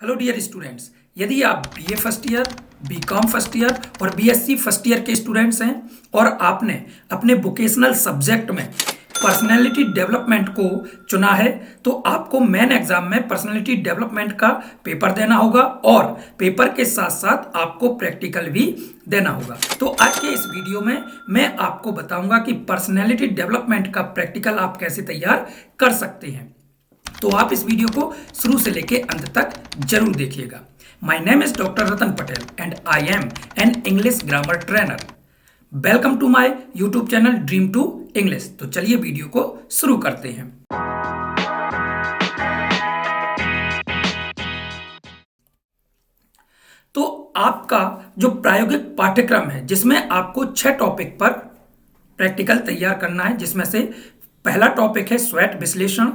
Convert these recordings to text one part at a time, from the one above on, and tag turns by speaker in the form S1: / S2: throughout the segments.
S1: Hello dear students, यदि आप BA first year, BCom first year और बीएससी फर्स्ट ईयर के स्टूडेंट्स हैं और आपने अपने वोकेशनल सब्जेक्ट में पर्सनैलिटी डेवलपमेंट को चुना है तो आपको मेन एग्जाम में पर्सनैलिटी डेवलपमेंट का पेपर देना होगा और पेपर के साथ साथ आपको प्रैक्टिकल भी देना होगा। तो आज के इस वीडियो में मैं आपको बताऊंगा कि पर्सनैलिटी डेवलपमेंट का प्रैक्टिकल आप कैसे तैयार कर सकते हैं। तो आप इस वीडियो को शुरू से लेके अंत तक जरूर देखिएगा। My name is doctor Ratan Patel and I am an English grammar trainer. Welcome to my YouTube channel Dream to English. तो चलिए वीडियो को शुरू करते हैं। तो आपका जो प्रायोगिक पाठ्यक्रम है जिसमें आपको 6 टॉपिक पर प्रैक्टिकल तैयार करना है, जिसमें से पहला टॉपिक है स्वैट विश्लेषण,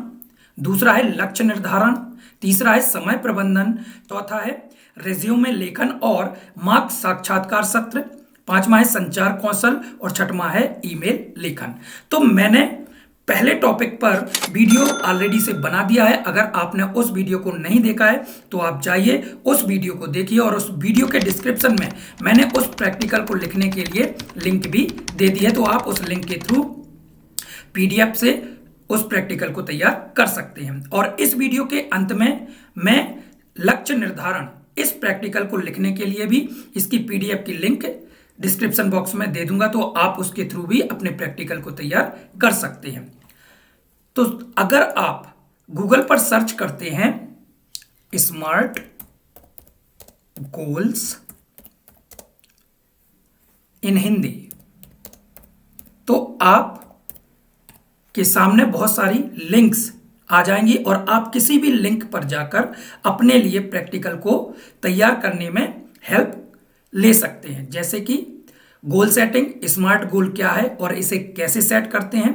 S1: दूसरा है लक्ष्य निर्धारण, तीसरा है समय प्रबंधन, चौथा है रिज्यूमे लेखन और मार्क साक्षात्कार सत्र, पांचवा है संचार कौशल और छठवां है ईमेल लेखन। तो मैंने पहले टॉपिक पर वीडियो ऑलरेडी से बना दिया है। अगर आपने उस वीडियो को नहीं देखा है तो आप जाइए उस वीडियो को देखिए और उस वीडियो के डिस्क्रिप्शन में मैंने उस प्रैक्टिकल को लिखने के लिए लिंक भी दे दी है। तो आप उस लिंक के थ्रू पीडीएफ से उस प्रैक्टिकल को तैयार कर सकते हैं। और इस वीडियो के अंत में मैं लक्ष्य निर्धारण इस प्रैक्टिकल को लिखने के लिए भी इसकी पीडीएफ की लिंक डिस्क्रिप्शन बॉक्स में दे दूंगा, तो आप उसके थ्रू भी अपने प्रैक्टिकल को तैयार कर सकते हैं। तो अगर आप गूगल पर सर्च करते हैं स्मार्ट गोल्स इन हिंदी तो आप के सामने बहुत सारी लिंक्स आ जाएंगी और आप किसी भी लिंक पर जाकर अपने लिए प्रैक्टिकल को तैयार करने में हेल्प ले सकते हैं। जैसे कि गोल सेटिंग, स्मार्ट गोल क्या है और इसे कैसे सेट करते हैं।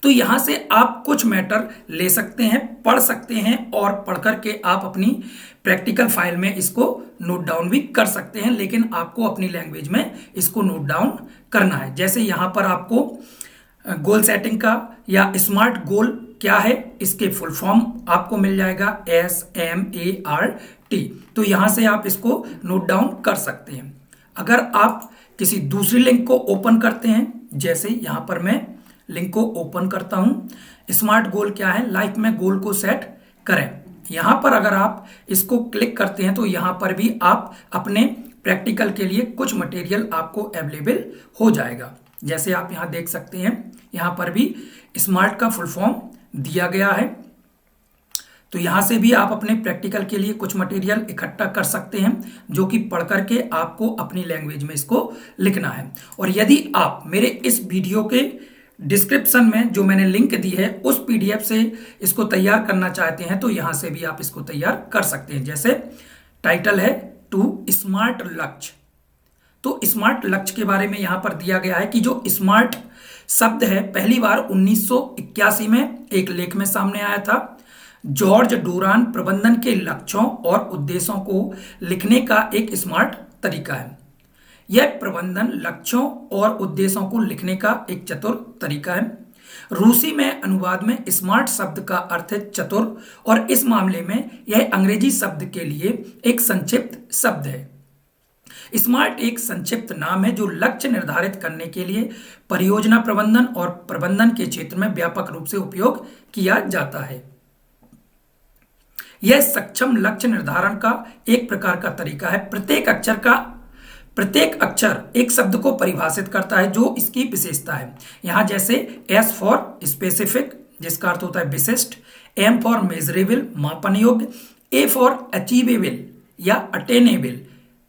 S1: तो यहां से आप कुछ मैटर ले सकते हैं, पढ़ सकते हैं और पढ़ करके आप अपनी प्रैक्टिकल फाइल में इसको नोट डाउन भी कर सकते हैं, लेकिन आपको अपनी लैंग्वेज में इसको नोट डाउन करना है। जैसे यहां पर आपको गोल सेटिंग का या स्मार्ट गोल क्या है इसके फुल फॉर्म आपको मिल जाएगा SMART। तो यहां से आप इसको नोट डाउन कर सकते हैं। अगर आप किसी दूसरी लिंक को ओपन करते हैं, जैसे यहां पर मैं लिंक को ओपन करता हूं, स्मार्ट गोल क्या है, लाइफ में गोल को सेट करें। यहां पर अगर आप इसको क्लिक करते हैं तो यहां पर भी आप अपने प्रैक्टिकल के लिए कुछ मटेरियल आपको अवेलेबल हो जाएगा। जैसे आप यहां देख सकते हैं, यहां पर भी स्मार्ट का फुल फॉर्म दिया गया है। तो यहां से भी आप अपने प्रैक्टिकल के लिए कुछ मटेरियल इकट्ठा कर सकते हैं, जो कि पढ़ करके आपको अपनी लैंग्वेज में इसको लिखना है। और यदि आप मेरे इस वीडियो के डिस्क्रिप्शन में जो मैंने लिंक दी है उस पीडीएफ से इसको तैयार करना चाहते हैं तो यहां से भी आप इसको तैयार कर सकते हैं। जैसे टाइटल है टू स्मार्ट लक्ष्य। तो स्मार्ट लक्ष्य के बारे में यहां पर दिया गया है कि जो स्मार्ट शब्द है पहली बार 1981 में एक लेख में सामने आया था। जॉर्ज डूरान प्रबंधन के लक्ष्यों और उद्देश्यों को लिखने का एक स्मार्ट तरीका है। यह प्रबंधन लक्ष्यों और उद्देश्यों को लिखने का एक चतुर तरीका है। रूसी में अनुवाद में स्मार्ट शब्द का अर्थ है चतुर और इस मामले में यह अंग्रेजी शब्द के लिए एक संक्षिप्त शब्द है। स्मार्ट एक संक्षिप्त नाम है जो लक्ष्य निर्धारित करने के लिए परियोजना प्रबंधन और प्रबंधन के क्षेत्र में व्यापक रूप से उपयोग किया जाता है। यह सक्षम लक्ष्य निर्धारण का एक प्रकार का तरीका है। प्रत्येक अक्षर एक शब्द को परिभाषित करता है जो इसकी विशेषता है। यहां जैसे S फॉर स्पेसिफिक जिसका अर्थ होता है विशिष्ट, M फॉर मेजरेबल मापन योग्य, A फॉर अचीवेबल या अटेनेबल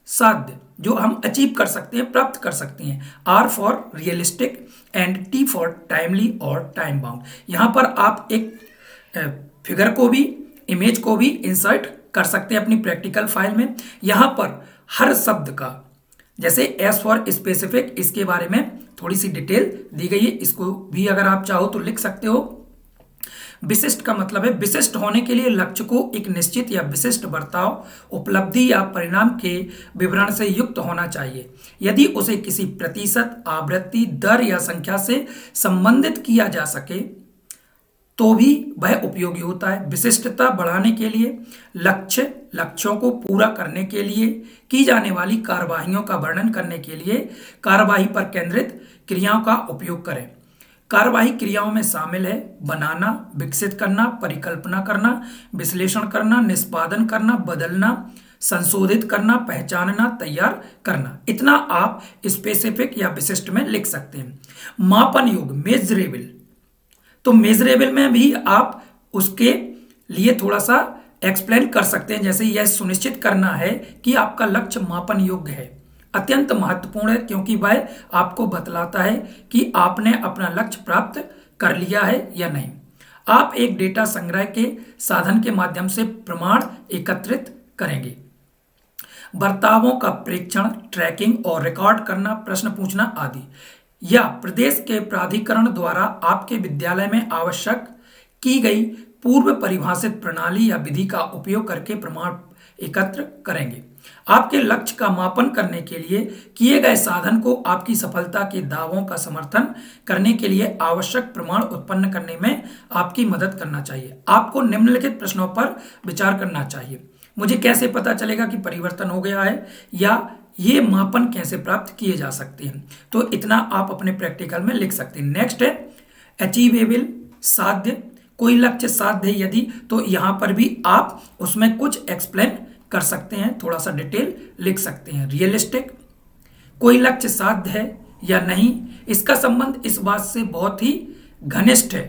S1: साध्य जो हम अचीव कर सकते हैं, प्राप्त कर सकते हैं, R for realistic and T for timely और टाइम बाउंड। यहां पर आप एक फिगर को भी, इमेज को भी इंसर्ट कर सकते हैं अपनी प्रैक्टिकल फाइल में। यहां पर हर शब्द का, जैसे S फॉर स्पेसिफिक, इसके बारे में थोड़ी सी डिटेल दी गई है, इसको भी अगर आप चाहो तो लिख सकते हो। विशिष्ट का मतलब है विशिष्ट होने के लिए लक्ष्य को एक निश्चित या विशिष्ट बर्ताव, उपलब्धि या परिणाम के विवरण से युक्त होना चाहिए। यदि उसे किसी प्रतिशत, आवृत्ति, दर या संख्या से संबंधित किया जा सके तो भी वह उपयोगी होता है। विशिष्टता बढ़ाने के लिए, लक्ष्यों को पूरा करने के लिए की जाने वाली कार्यवाहियों का वर्णन करने के लिए कार्यवाही पर केंद्रित क्रियाओं का उपयोग करें। कार्यवाही क्रियाओं में शामिल है बनाना, विकसित करना, परिकल्पना करना, विश्लेषण करना, निष्पादन करना, बदलना, संशोधित करना, पहचानना, तैयार करना। इतना आप स्पेसिफिक या विशिष्ट में लिख सकते हैं। मापन योग्य, मेजरेबल, तो मेजरेबल में भी आप उसके लिए थोड़ा सा एक्सप्लेन कर सकते हैं, जैसे यह सुनिश्चित करना है कि आपका लक्ष्य मापन योग्य है। अत्यंत महत्वपूर्ण है क्योंकि वह आपको बतलाता है कि आपने अपना लक्ष्य प्राप्त कर लिया है या नहीं। आप एक डेटा संग्रह के साधन के माध्यम से प्रमाण एकत्रित करेंगे। बर्तावों का प्रेक्षण, ट्रैकिंग और रिकॉर्ड करना, प्रश्न पूछना आदि, या प्रदेश के प्राधिकरण द्वारा आपके विद्यालय में आवश्यक की गई पूर्व परिभाषित प्रणाली या विधि का उपयोग करके प्रमाण एकत्र करेंगे। आपके लक्ष्य का मापन करने के लिए किए गए साधन को आपकी सफलता के दावों का समर्थन करने के लिए आवश्यक प्रमाण उत्पन्न करने में आपकी मदद करना चाहिए। आपको निम्नलिखित प्रश्नों पर विचार करना चाहिए। मुझे कैसे पता चलेगा कि परिवर्तन हो गया है, या ये मापन कैसे प्राप्त किए जा सकते हैं? तो इतना आप अपने प्रैक्टिकल में लिख सकते हैं। नेक्स्ट है अचीवेबल, साध्य। कोई लक्ष्य साध्य है यदि, तो यहां पर भी आप उसमें कुछ एक्सप्लेन कर सकते हैं, थोड़ा सा डिटेल लिख सकते हैं। रियलिस्टिक, कोई लक्ष्य साध्य है या नहीं, इसका संबंध इस बात से बहुत ही घनिष्ठ है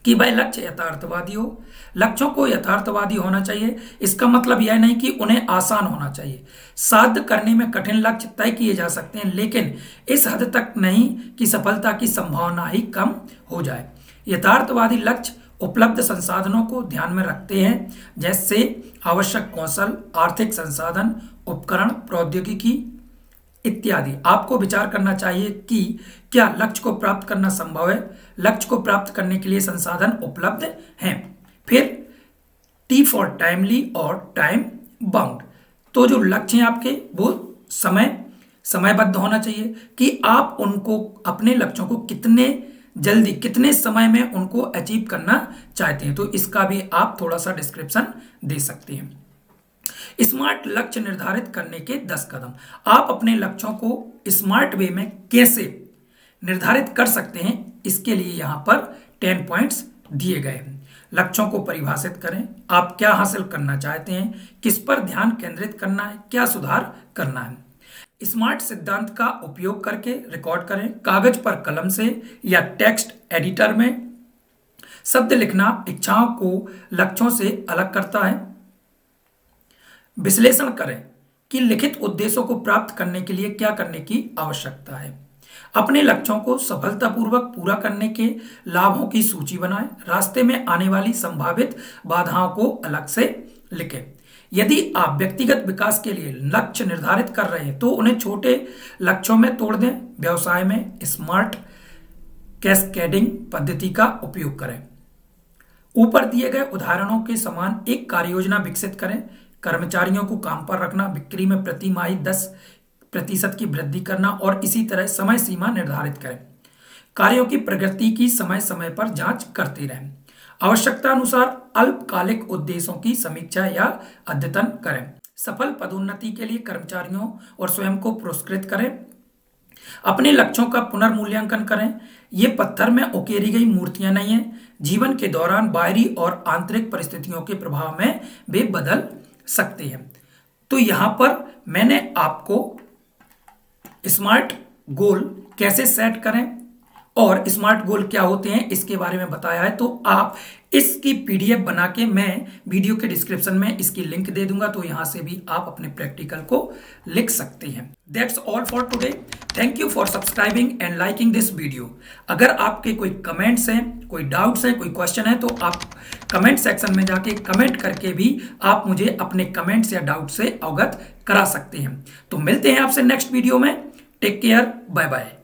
S1: कि वह लक्ष्य यथार्थवादी हो। लक्ष्यों को यथार्थवादी होना चाहिए, इसका मतलब यह नहीं कि उन्हें आसान होना चाहिए। साध्य करने में कठिन लक्ष्य तय किए जा सकते हैं, लेकिन इस हद तक नहीं कि सफलता की संभावना ही कम हो जाए। यथार्थवादी लक्ष्य उपलब्ध संसाधनों को ध्यान में रखते हैं, जैसे आवश्यक कौशल, आर्थिक संसाधन, उपकरण, प्रौद्योगिकी इत्यादि। आपको विचार करना चाहिए कि क्या लक्ष्य को प्राप्त करना संभव है, लक्ष्य को प्राप्त करने के लिए संसाधन उपलब्ध हैं। फिर टी फॉर टाइमली और टाइम बाउंड, तो जो लक्ष्य हैं आपके वो समयबद्ध होना चाहिए कि आप उनको, अपने लक्ष्यों को कितने जल्दी, कितने समय में उनको अचीव करना चाहते हैं। तो इसका भी आप थोड़ा सा डिस्क्रिप्शन दे सकते हैं। स्मार्ट लक्ष्य निर्धारित करने के 10 कदम। आप अपने लक्ष्यों को स्मार्ट वे में कैसे निर्धारित कर सकते हैं, इसके लिए यहां पर 10 पॉइंट्स दिए गए हैं। लक्ष्यों को परिभाषित करें, आप क्या हासिल करना चाहते हैं, किस पर ध्यान केंद्रित करना है, क्या सुधार करना है। स्मार्ट सिद्धांत का उपयोग करके रिकॉर्ड करें, कागज पर कलम से या टेक्स्ट एडिटर में। शब्द लिखना इच्छाओं को लक्ष्यों से अलग करता है। विश्लेषण करें कि लिखित उद्देश्यों को प्राप्त करने के लिए क्या करने की आवश्यकता है। अपने लक्ष्यों को सफलतापूर्वक पूरा करने के लाभों की सूची बनाएं। रास्ते में आने वाली संभावित बाधाओं को अलग से लिखें। यदि आप व्यक्तिगत विकास के लिए लक्ष्य निर्धारित कर रहे हैं तो उन्हें छोटे लक्ष्यों में तोड़ दें। व्यवसाय में स्मार्ट कैस्केडिंग पद्धति का उपयोग करें। ऊपर दिए गए उदाहरणों के समान एक कार्ययोजना विकसित करें। कर्मचारियों को काम पर रखना, बिक्री में प्रति माह 10% की वृद्धि करना और इसी तरह समय सीमा निर्धारित करें। कार्यों की प्रगति की समय समय पर जांच करते रहें। आवश्यकता अनुसार अल्पकालिक उद्देश्यों की समीक्षा या अद्यतन करें। सफल पदोन्नति के लिए कर्मचारियों और स्वयं को पुरस्कृत करें। अपने लक्ष्यों का पुनर्मूल्यांकन करें। ये पत्थर में उकेरी गई मूर्तियां नहीं हैं। जीवन के दौरान बाहरी और आंतरिक परिस्थितियों के प्रभाव में वे बदल सकते हैं। तो यहां पर मैंने आपको स्मार्ट गोल कैसे सेट करें और स्मार्ट गोल क्या होते हैं इसके बारे में बताया है। तो आप इसकी पीडीएफ बना के मैं वीडियो के डिस्क्रिप्शन में इसकी लिंक दे दूंगा, तो यहां से भी आप अपने प्रैक्टिकल को लिख सकते हैं। That's all for today. Thank you for subscribing and liking this video. अगर आपके कोई कमेंट्स हैं, कोई डाउट्स हैं, कोई क्वेश्चन है, तो आप कमेंट सेक्शन में जाके कमेंट करके भी आप मुझे अपने कमेंट्स या डाउट से अवगत करा सकते हैं। तो मिलते हैं आपसे नेक्स्ट वीडियो में। Take care, bye bye.